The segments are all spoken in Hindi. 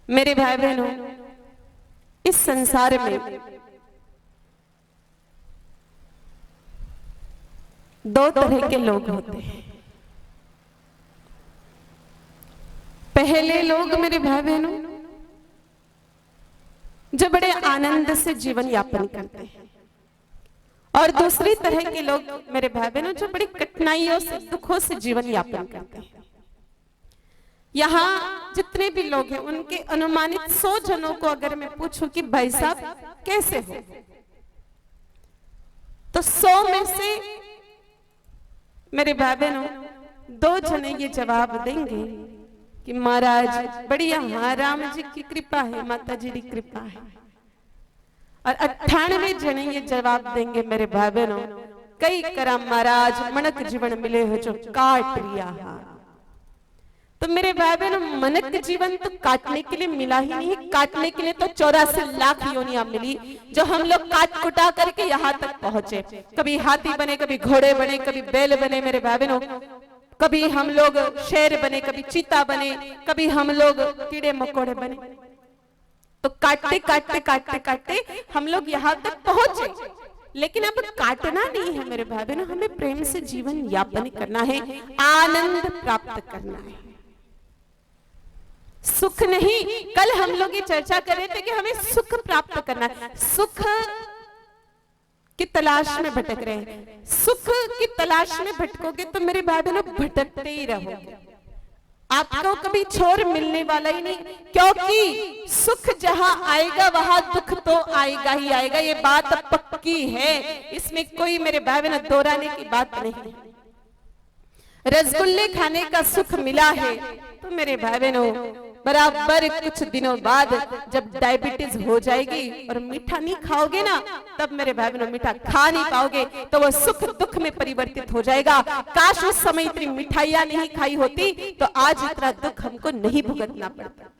मेरे भाई बहनों, इस संसार में दो तरह के लोग होते हैं। पहले लोग मेरे भाई बहनों जो बड़े आनंद से जीवन यापन करते हैं, और दूसरी तरह के लोग मेरे भाई बहनों जो बड़ी कठिनाइयों से, दुखों से जीवन यापन करते हैं। यहाँ जितने भी लोग हैं उनके अनुमानित 100 जनों को अगर मैं पूछूं कि भाई साहब कैसे हो, तो 100 में से मेरे भाई बहनों 2 जने ये जवाब देंगे कि महाराज बढ़िया, हाँ राम जी की कृपा है, माता जी की कृपा है। और 98 जने ये जवाब देंगे मेरे भाई बहनों, कई करम महाराज मनक जीवन मिले हो जो काट रिया। तो मेरे भाई बहनों, मनक जीवन तो काटने के लिए मिला ही नहीं, काटने के लिए तो 84 लाख योनियां मिली, जो हम लोग काट कुटा करके यहाँ तक पहुंचे। कभी हाथी बने, कभी घोड़े बने, कभी बैल बने मेरे भाई बहनों, कभी हम लोग शेर बने, कभी चीता बने, कभी हम लोग कीड़े मकोड़े बने। तो काटते काटते काटते काटते हम लोग यहाँ तक पहुंचे। लेकिन अब काटना नहीं है मेरे भाई बहनों, हमें प्रेम से जीवन यापन करना है, आनंद प्राप्त करना है, सुख नहीं। कल हम लोग ये चर्चा कर रहे थे कि हमें सुख प्राप्त करना है, सुख की तलाश में भटक रहे हैं। सुख की तलाश में भटकोगे तो मेरे भाई बहनों भटकते ही रहोगे, आपको कभी छोर मिलने वाला ही नहीं, क्योंकि सुख जहां आएगा वहां दुख तो आएगा ही आएगा, ये बात पक्की है, इसमें कोई मेरे भाई बहनों दोहराने की बात नहीं। रसगुल्ले खाने का सुख मिला है तो मेरे भाई बहनों बराबर कुछ दिनों बाद जब डायबिटीज हो जाएगी और मीठा नहीं खाओगे ना, तब मेरे भाई बहनों मीठा खा नहीं पाओगे, तो वो सुख दुख में परिवर्तित हो जाएगा। काश उस समय इतनी मिठाइयां नहीं खाई होती तो आज इतना दुख हमको नहीं भुगतना पड़ता।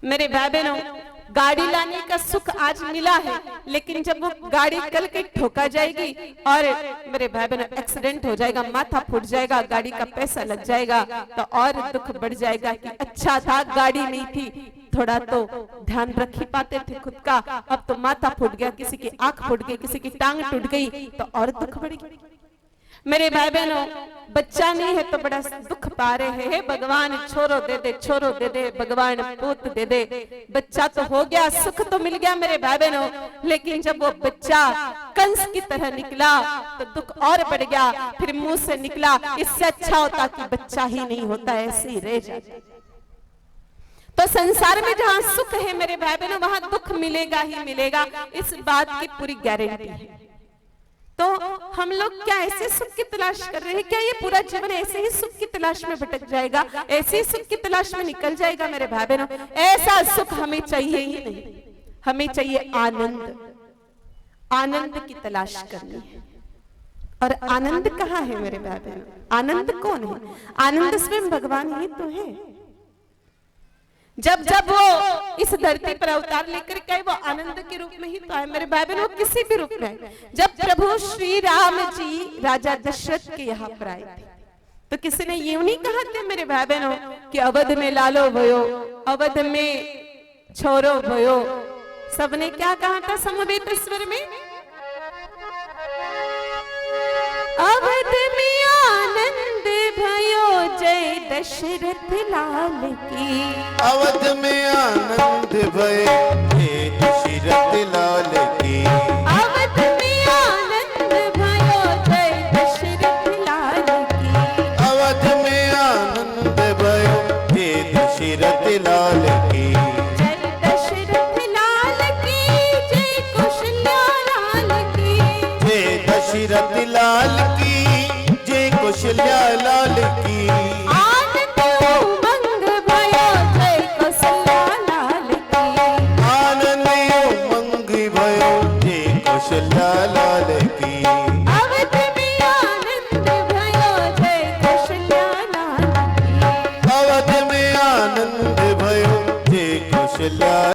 मेरे भाई बहनों, गाड़ी लाने का सुख आज मिला है, लेकिन जब वो गाड़ी कल के ठोका जाएगी और मेरे भाई बहनों एक्सीडेंट हो जाएगा, माथा फूट जाएगा, गाड़ी का पैसा लग जाएगा, तो और दुख बढ़ जाएगा कि अच्छा था गाड़ी नहीं थी, थोड़ा तो ध्यान रख ही पाते थे खुद का, अब तो माथा फूट गया, किसी की आंख फूट गई, किसी की टांग टूट गई, तो और दुख बढ़ गया। मेरे भाई बहनों, बच्चा नहीं है तो बड़ा दुख पा रहे हैं, भगवान छोरो दे दे, छोरो दे दे, भगवान पूत दे दे। बच्चा तो हो गया, सुख तो मिल गया मेरे भाई बहनों, लेकिन जब वो बच्चा कंस की तरह निकला तो दुख और बढ़ गया। फिर मुंह से निकला, इससे अच्छा होता कि बच्चा ही नहीं होता, ऐसे ही रह जाता। तो संसार में जहां सुख है मेरे भाई बहनों वहां दुख मिलेगा ही मिलेगा, इस बात की पूरी गारंटी है। तो हम लोग क्या ऐसे सुख की तलाश कर रहे हैं? क्या ये पूरा जीवन ऐसे ही सुख की तलाश में भटक जाएगा, ऐसे ही सुख की तलाश में निकल जाएगा? मेरे भाई बहनों, ऐसा सुख हमें चाहिए ही नहीं, हमें चाहिए आनंद। आनंद की तलाश करनी है। और आनंद कहाँ है मेरे भाई बहनों? आनंद कौन है? आनंद स्वयं भगवान ही तो है। जब जब वो इस धरती पर अवतार लेकर के वो आनंद के रूप में ही तो आए मेरे भाई बहनों, किसी भी रूप में। जब प्रभु श्री राम जी राजा दशरथ के यहाँ पर आए थे तो किसी ने यूं नहीं कहा थे मेरे भाई बहनों कि अवध में लालो भयो, अवध में छोरो भयो। सबने क्या कहा था समवेत स्वर में? अवध में आनंद भयो जय दशरथ लाल की। अवध में आनंद भयो जय दशरथ लाल की। अवध में आनंद भयो जय दशरथ लाल की। अवध में आनंद भयो जय दशरथ लाल की। जय दशरथ लाल की, जय कौशल्या लाल की। जय दशरथ लाल की, जय कौशल्या लाल की। आनंद उमंग भयो जय कौशल्या लाल की। आनंद उमंग भयो जय कौशल्या लाल